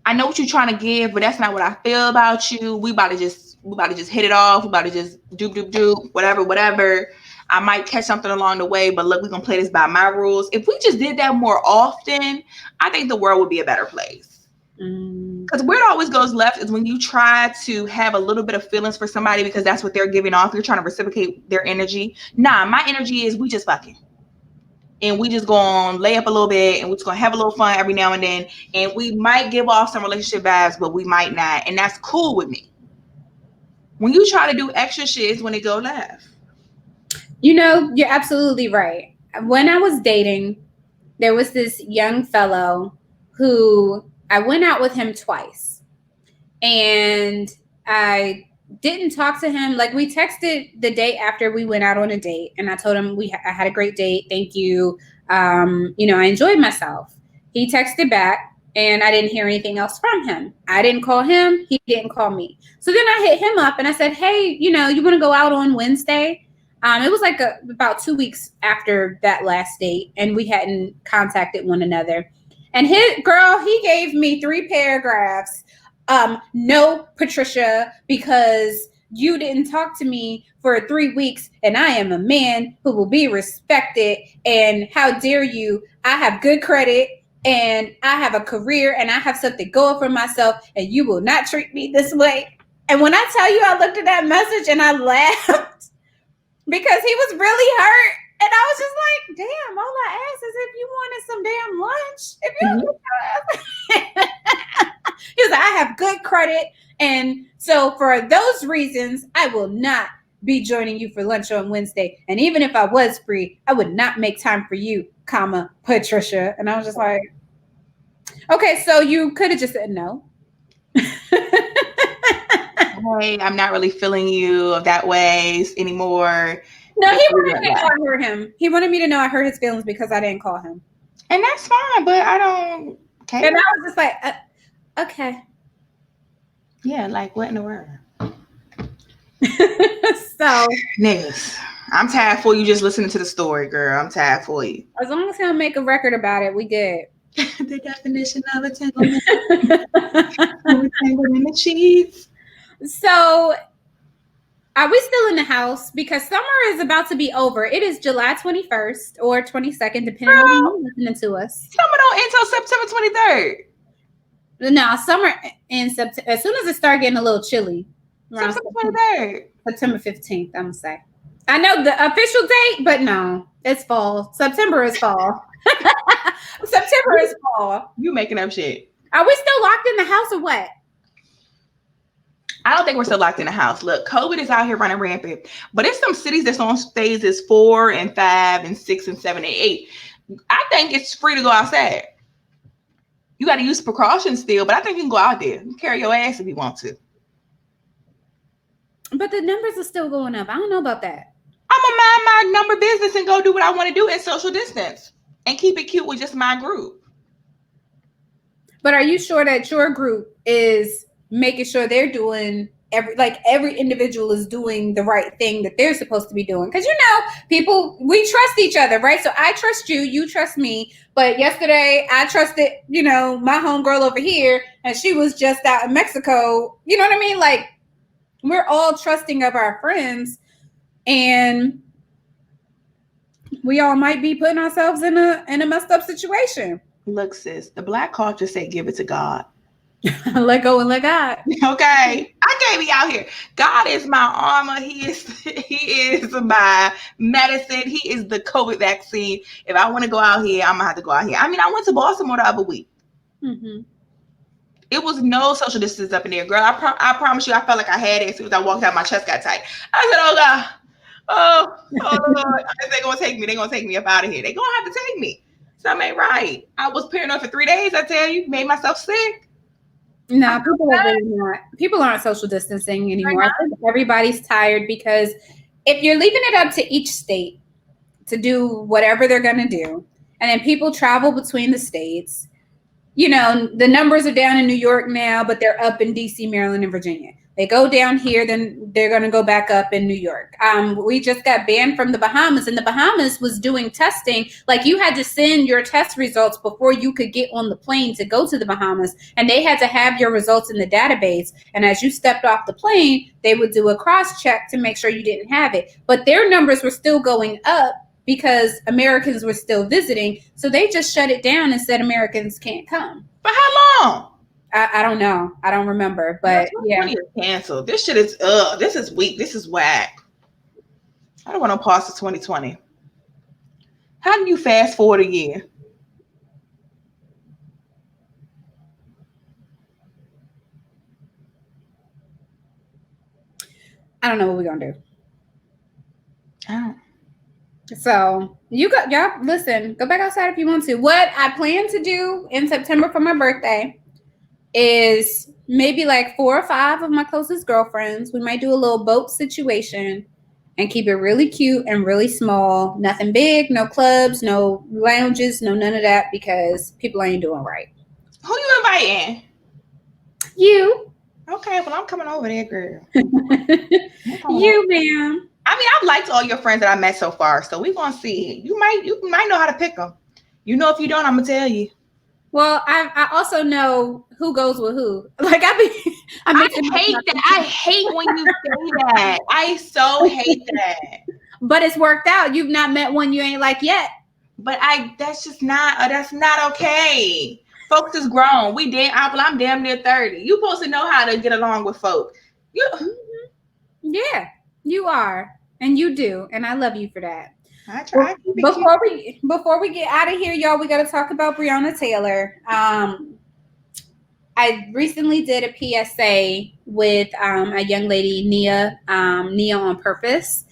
I know what you're trying to give, but that's not what I feel about you. We about to just hit it off. We about to just doop, whatever. I might catch something along the way, but look, we're going to play this by my rules. If we just did that more often, I think the world would be a better place. Because where it always goes left is when you try to have a little bit of feelings for somebody because that's what they're giving off. You're trying to reciprocate their energy. Nah, my energy is we just fucking. And we just gonna lay up a little bit and we're just gonna have a little fun every now and then. And we might give off some relationship vibes, but we might not. And that's cool with me. When you try to do extra shit is when it go left.
You know, you're absolutely right. When I was dating, there was this young fellow who I went out with him twice. And I didn't talk to him. Like, we texted the day after we went out on a date, and I told him I had a great date. Thank you. I enjoyed myself. He texted back, and I didn't hear anything else from him. I didn't call him. He didn't call me. So then I hit him up, and I said, hey, you want to go out on Wednesday? It was like about 2 weeks after that last date, and we hadn't contacted one another. And he gave me 3 paragraphs. No, Patricia, because you didn't talk to me for 3 weeks and I am a man who will be respected. And how dare you? I have good credit and I have a career and I have something going for myself and you will not treat me this way. And when I tell you, I looked at that message and I laughed because he was really hurt. And I was just like, damn, all I asked is if you wanted some damn lunch. If you have good credit. And so for those reasons, I will not be joining you for lunch on Wednesday. And even if I was free, I would not make time for you, comma, Patricia. And I was just like, okay, so you could have just said no.
Hey, I'm not really feeling you that way anymore.
No, he wanted me to know I hurt him. He wanted me to know I hurt his feelings because I didn't call him.
And that's fine, but I don't care.
And I was just like, okay.
Yeah, like what in the world?
So,
niggas, I'm tired for you just listening to the story, girl. I'm tired for you.
As long as he'll make a record about it, we good.
The definition of entanglement. Entanglement in the sheets.
So, are we still in the house? Because summer is about to be over. It is July 21st or 22nd, depending on who's listening to us.
Summer don't end until September 23rd.
No, summer in September. As soon as it starts getting a little chilly.
September 23rd.
September 15th, I'm going to say. I know the official date, but no, it's fall. September is fall. September is fall.
You making up shit.
Are we still locked in the house or what?
I don't think we're still locked in the house. Look, COVID is out here running rampant, but it's some cities that's on phases 4 and 5 and 6 and 7 and 8. I think it's free to go outside. You got to use precautions still, but I think you can go out there. You carry your ass if you want to.
But the numbers are still going up. I don't know about that.
I'm going to mind my number business and go do what I want to do and social distance and keep it cute with just my group.
But are you sure that your group is making sure they're doing every individual is doing the right thing that they're supposed to be doing? Because people, we trust each other, right? So I trust you, you trust me. But yesterday I trusted, my homegirl over here, and she was just out in Mexico. You know what I mean? Like, we're all trusting of our friends, and we all might be putting ourselves in a messed up situation.
Look, sis, the Black culture say give it to God.
Let go and let God.
Okay, I can't be out here. God is my armor. He is my medicine. He is the COVID vaccine. If I want to go out here, I'm gonna have to go out here. I mean, I went to Baltimore the other week. Mm-hmm. It was no social distance up in there, girl. I promise you, I felt like I had it as soon as I walked out. My chest got tight. I said, "Oh God, oh Lord, they're gonna take me. They're gonna take me up out of here. They're gonna have to take me. Something ain't right." I was paranoid for 3 days. I tell you, made myself sick.
No, people are really not. People aren't social distancing anymore. I think everybody's tired because if you're leaving it up to each state to do whatever they're going to do, and then people travel between the states, the numbers are down in New York now, but they're up in DC, Maryland, and Virginia. They go down here, then they're going to go back up in New York. We just got banned from the Bahamas, and the Bahamas was doing testing. Like, you had to send your test results before you could get on the plane to go to the Bahamas, and they had to have your results in the database. And as you stepped off the plane, they would do a cross-check to make sure you didn't have it. But their numbers were still going up because Americans were still visiting. So they just shut it down and said Americans can't come.
For how long?
I don't know. I don't remember, but yeah.
Canceled. This shit is this is weak. This is whack. I don't want to pause to 2020. How do you fast forward a year?
I don't know what we're gonna do.
Oh.
So y'all listen, go back outside if you want to. What I plan to do in September for my birthday is maybe like 4 or 5 of my closest girlfriends. We might do a little boat situation and keep it really cute and really small. Nothing big, no clubs, no lounges, no none of that, because people ain't doing right.
Who you inviting?
You.
Okay, well, I'm coming over there, girl.
You, ma'am.
I mean, I've liked all your friends that I met so far, so we're gonna see. You might know how to pick them. If you don't, I'm gonna tell you.
Well, I also know who goes with who. Like I
hate that. I hate when you say that. I so hate that.
But it's worked out. You've not met one you ain't like yet.
But that's not okay. Folks is grown. I'm damn near 30. You supposed to know how to get along with folk.
Yeah, you are. And you do. And I love you for that.
I try.
Before we get out of here, y'all, we got to talk about Breonna Taylor. I recently did a PSA with a young lady, Nia on Purpose.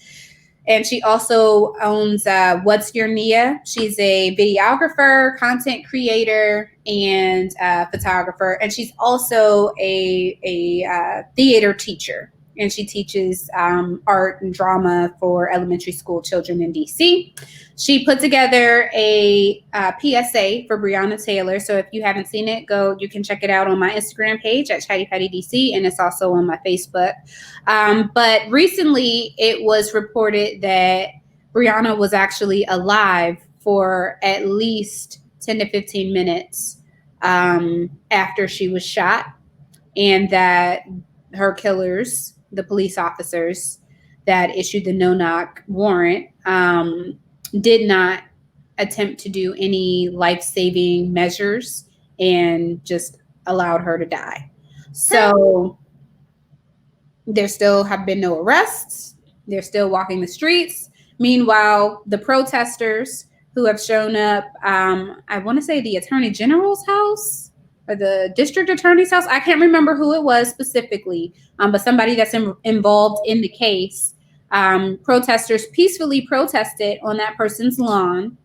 And she also owns What's Your Nia. She's a videographer, content creator, and photographer. And she's also a theater teacher. And she teaches art and drama for elementary school children in DC. She put together a PSA for Breonna Taylor. So if you haven't seen it, you can check it out on my Instagram page at Chatty Patty DC, and it's also on my Facebook. But recently it was reported that Breonna was actually alive for at least 10 to 15 minutes after she was shot, and that her killers, the police officers that issued the no-knock warrant, did not attempt to do any life-saving measures and just allowed her to die. So there still have been no arrests. They're still walking the streets. Meanwhile, the protesters who have shown up, I want to say the Attorney General's house or the district attorney's house. I can't remember who it was specifically, but somebody that's involved in the case. Protesters peacefully protested on that person's lawn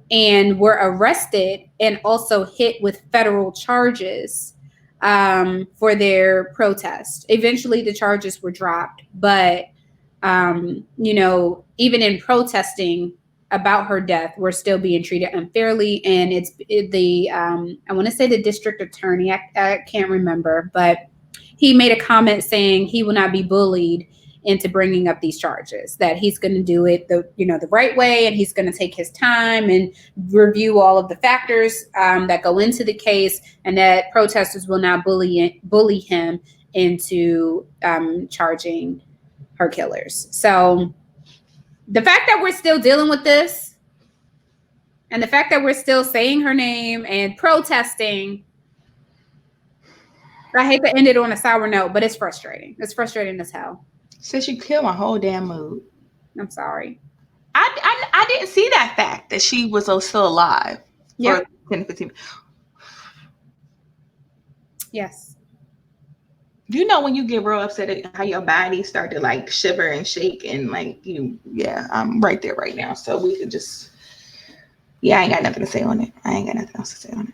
and were arrested and also hit with federal charges for their protest. Eventually the charges were dropped, but even in protesting about her death, we're still being treated unfairly. And I want to say the district attorney, I can't remember, but he made a comment saying he will not be bullied into bringing up these charges, that he's going to do it the right way, and he's going to take his time and review all of the factors that go into the case, and that protesters will not bully him into charging her killers. So the fact that we're still dealing with this, and the fact that we're still saying her name and protesting, I hate to end it on a sour note, but it's frustrating. It's frustrating as hell.
Sis, you killed my whole damn mood.
I'm sorry.
I didn't see that fact that she was still alive.
Yeah.
For 10 to 15.
Yes.
You know when you get real upset at how your body start to like shiver and shake and like I'm right there right now. So we could just, I ain't got nothing to say on it. I ain't got nothing else to say on it.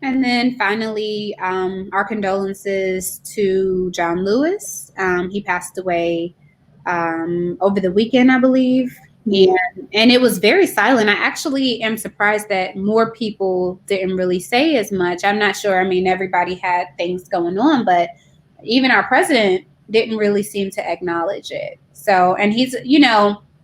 And then finally, our condolences to John Lewis. He passed away over the weekend, I believe.
Yeah.
And it was very silent. I actually am surprised that more people didn't really say as much. I'm not sure. I mean, everybody had things going on, but even our president didn't really seem to acknowledge it. So, and he's,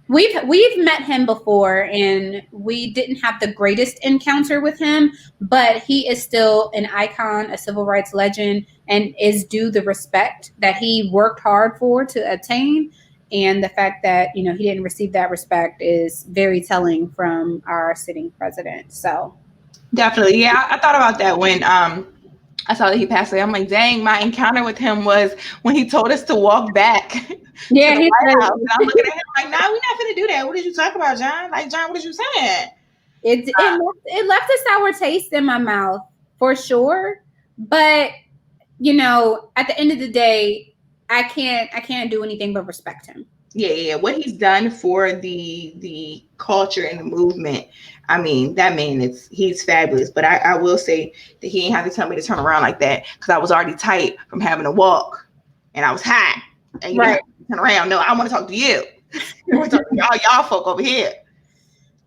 we've met him before, and we didn't have the greatest encounter with him, but he is still an icon, a civil rights legend, and is due the respect that he worked hard for to attain. And the fact that, he didn't receive that respect is very telling from our sitting president. So
definitely. Yeah, I thought about that when I saw that he passed away. I'm like, dang, my encounter with him was when he told us to walk back.
Yeah,
to the White House. And I'm looking at him like, nah, we're not gonna do that. What did you talk about, John? Like, John, what did you say?
It left a sour taste in my mouth for sure. But at the end of the day, I can't do anything but respect him.
Yeah. What he's done for the culture and the movement. I mean, that man he's fabulous. But I will say that he ain't have to tell me to turn around like that, because I was already tight from having to walk, and I was high. And you right. Turn around. No, I want to talk to you. I want to talk to y'all folk over here.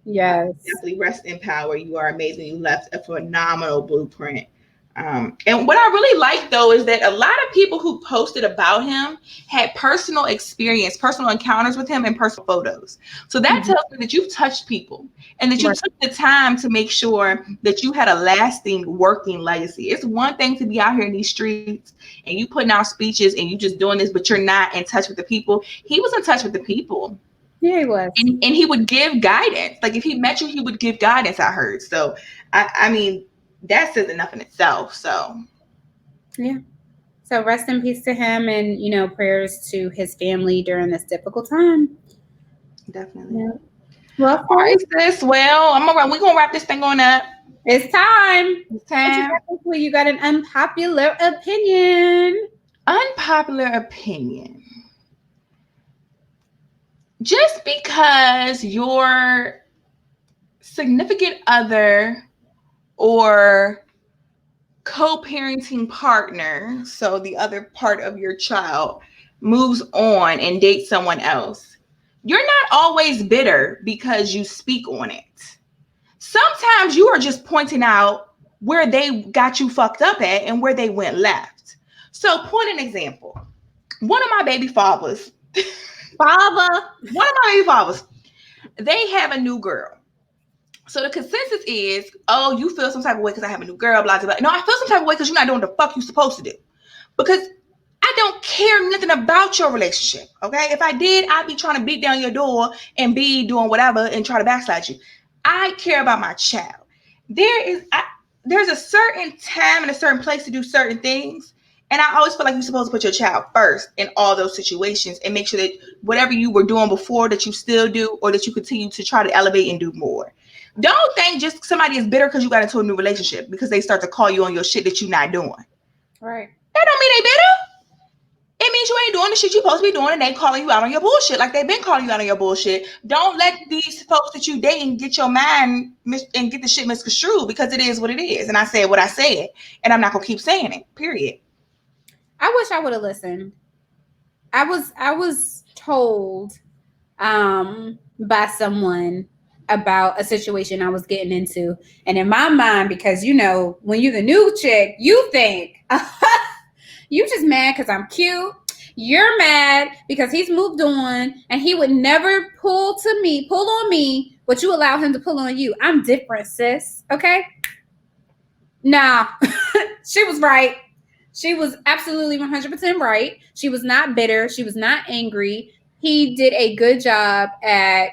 Yes.
Definitely rest in power. You are amazing. You left a phenomenal blueprint. And what I really like, though, is that a lot of people who posted about him had personal experience, personal encounters with him, and personal photos. So that tells me that you've touched people, and that you took the time to make sure that you had a lasting working legacy. It's one thing to be out here in these streets and you putting out speeches and you just doing this, but you're not in touch with the people. He was in touch with the people.
Yeah, he was.
And he would give guidance. Like if he met you, he would give guidance, I heard. So, I mean, that says enough in itself. So, yeah.
So rest in peace to him, and, prayers to his family during this difficult time.
Definitely.
Yeah. Well,
all right, sis. Well, we're going to wrap this thing on up.
It's time.
It's time.
You got an unpopular opinion.
Unpopular opinion. Just because your significant other or co-parenting partner, so the other part of your child, moves on and dates someone else, you're not always bitter because you speak on it. Sometimes you are just pointing out where they got you fucked up at and where they went left. So, point an example. One of my baby fathers, they have a new girl. So the consensus is, oh, you feel some type of way because I have a new girl, blah, blah, blah. No, I feel some type of way because you're not doing the fuck you're supposed to do. Because I don't care nothing about your relationship, okay? If I did, I'd be trying to beat down your door and be doing whatever and try to backslide you. I care about my child. There's a certain time and a certain place to do certain things. And I always feel like you're supposed to put your child first in all those situations and make sure that whatever you were doing before that you still do or that you continue to try to elevate and do more. Don't think just somebody is bitter because you got into a new relationship because they start to call you on your shit that you're not doing.
Right.
That don't mean they bitter. It means you ain't doing the shit you're supposed to be doing and they calling you out on your bullshit like they've been calling you out on your bullshit. Don't let these folks that you dating get your mind and get the shit misconstrued because it is what it is. And I said what I said and I'm not going to keep saying it, period.
I wish I would have listened. I was told by someone about a situation I was getting into. And in my mind, because you know, when you're the new chick, you think you just mad because I'm cute. You're mad because he's moved on and he would never pull on me, but you allow him to pull on you. I'm different, sis. Okay? Nah, she was right. She was absolutely 100% right. She was not bitter. She was not angry. He did a good job at,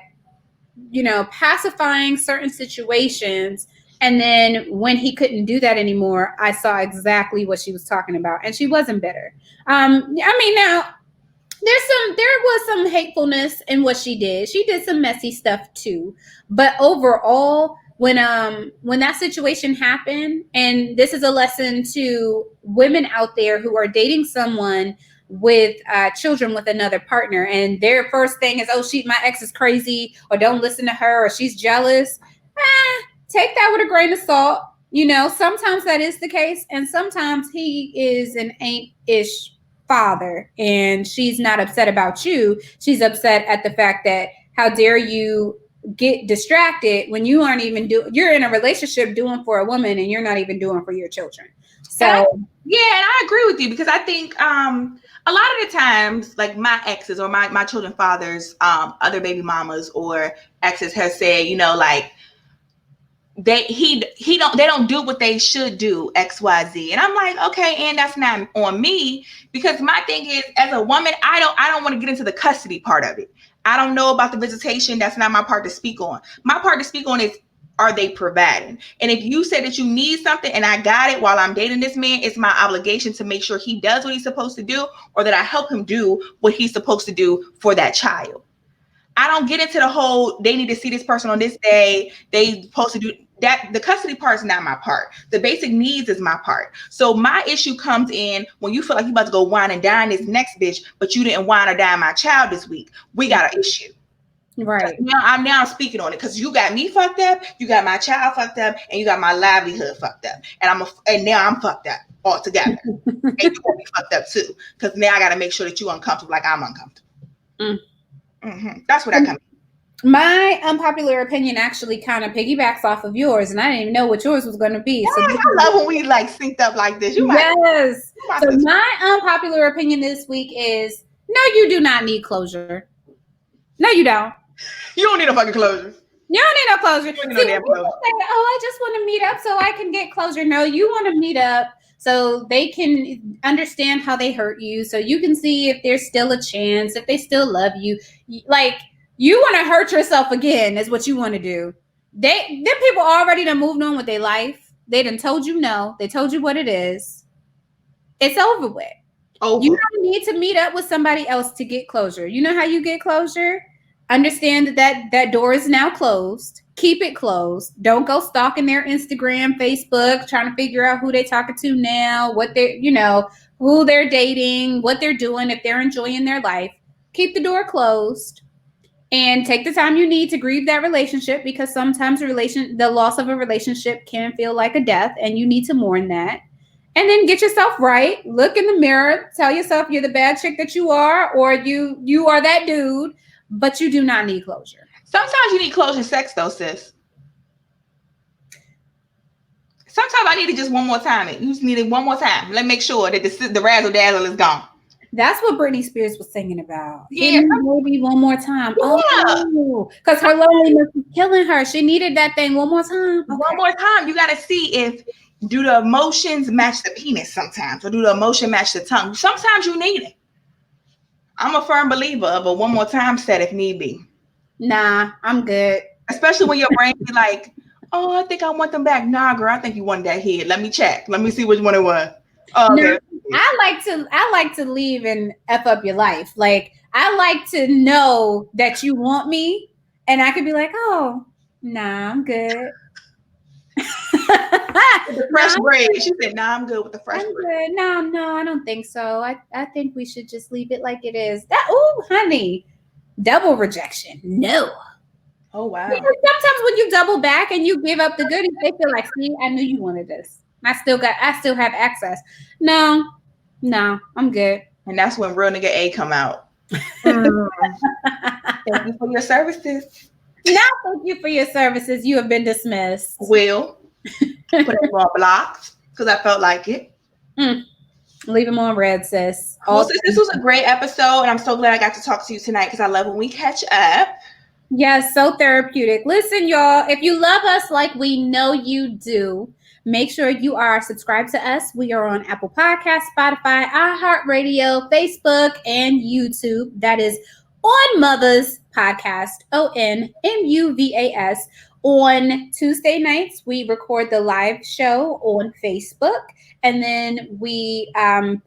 you know, pacifying certain situations. And then when he couldn't do that anymore, I saw exactly what she was talking about. And she wasn't bitter. I mean, now there was some hatefulness in what she did. She did some messy stuff too. But overall, when that situation happened, and this is a lesson to women out there who are dating someone with children with another partner, and their first thing is, oh, my ex is crazy, or don't listen to her, or she's jealous. Take that with a grain of salt. You know, sometimes that is the case, and sometimes he is an ain't-ish father, and she's not upset about you. She's upset at the fact that how dare you get distracted when you aren't even you're in a relationship doing for a woman and you're not even doing for your children. So
and I agree with you because I think a lot of the times, like my exes or my children fathers, other baby mamas or exes have said, you know, like they don't do what they should do, XYZ. And I'm like, okay, and that's not on me, because my thing is, as a woman, I don't want to get into the custody part of it. I don't know about the visitation. That's not my part to speak on. My part to speak on is, are they providing? And if you say that you need something and I got it while I'm dating this man, it's my obligation to make sure he does what he's supposed to do, or that I help him do what he's supposed to do for that child. I don't get into the whole, they need to see this person on this day, they supposed to do that. The custody part is not my part. The basic needs is my part. So my issue comes in when you feel like you about to go wine and dine this next bitch, but you didn't wine or dine my child this week. We got an issue.
Right.
Now I'm speaking on it because you got me fucked up, you got my child fucked up, and you got my livelihood fucked up. And now I'm fucked up altogether. And you gonna be fucked up too. Because now I gotta make sure that you're uncomfortable like I'm uncomfortable. That's what I come.
My unpopular opinion actually kind of piggybacks off of yours, and I didn't even know what yours was going to be.
So I love when we like synced up like this.
Yes. So my unpopular opinion this week is, no, you do not need closure. No, you don't.
You don't need no fucking closure.
You don't need no closure.
You don't need no damn closure.
Say, oh, I just want to meet up so I can get closure. No, you want to meet up so they can understand how they hurt you, so you can see if there's still a chance, if they still love you. Like, you want to hurt yourself again is what you want to do. Them people already done moved on with their life. They done told you no. They told you what it is. It's over with. You don't need to meet up with somebody else to get closure. You know how you get closure? Understand that door is now closed. keep it closed. Don't go stalking their Instagram, Facebook, trying to figure out who they're talking to now, what they're, who they're dating, what they're doing, if they're enjoying their life. Keep the door closed and take the time you need to grieve that relationship, because sometimes the loss of a relationship can feel like a death, and you need to mourn that. And then get yourself right. Look in the mirror. Tell yourself you're the bad chick that you are, or you are that dude, but you do not need closure.
Sometimes you need closure sex, though, sis. Sometimes I need it just one more time. You just need it one more time. Let me make sure that the razzle dazzle is gone.
That's what Britney Spears was singing about.
Yeah.
Maybe one more time.
Yeah.
Oh, because her loneliness was killing her. She needed that thing one more time. Okay.
One more time. You got to see if do the emotions match the penis sometimes, or do the emotion match the tongue. Sometimes you need it. I'm a firm believer of a one more time set if need be.
Nah, I'm good.
Especially when your brain be like, oh, I think I want them back. Nah, girl, I think you wanted that head. Let me check. Let me see which one it was. Oh, okay.
No, I like to leave and F up your life. Like, I like to know that you want me, and I could be like, oh, nah, I'm good.
The fresh braid. She said, nah, I'm good with the fresh braid.
No, I don't think so. I think we should just leave it like it is. Oh, honey, double rejection. No.
Oh, wow.
Because sometimes when you double back and you give up the goodies, they feel like, see, I knew you wanted this. I still have access. No, I'm good.
And that's when real nigga A come out. Thank you for your services.
No, thank you for your services. You have been dismissed.
Will put it on blocks because I felt like it.
Leave them on red, sis.
Well, sis, this was a great episode, and I'm so glad I got to talk to you tonight because I love when we catch up.
Yes, so therapeutic. Listen, y'all, if you love us like we know you do, make sure you are subscribed to us. We are on Apple Podcasts, Spotify, iHeartRadio, Facebook, and YouTube. That is On Muvas Podcast, ONMUVAS. On Tuesday nights, we record the live show on Facebook, and then we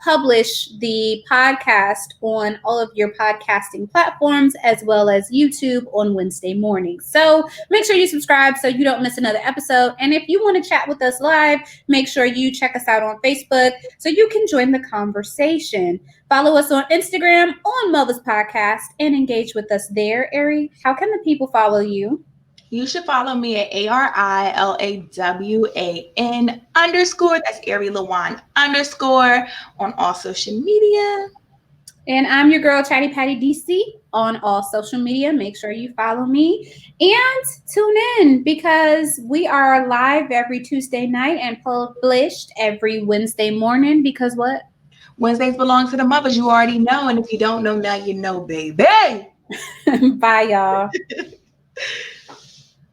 publish the podcast on all of your podcasting platforms, as well as YouTube on Wednesday mornings. So make sure you subscribe so you don't miss another episode. And if you want to chat with us live, make sure you check us out on Facebook so you can join the conversation. Follow us on Instagram on Muvas Podcast and engage with us there. Ari, how can the people follow you?
You should follow me at ARILAWAN_. That's Ari Lawan _ on all social media.
And I'm your girl, Chatty Patty DC, on all social media. Make sure you follow me and tune in because we are live every Tuesday night and published every Wednesday morning because what?
Wednesdays belong to the mothers. You already know. And if you don't know, now you know, baby.
Bye, y'all.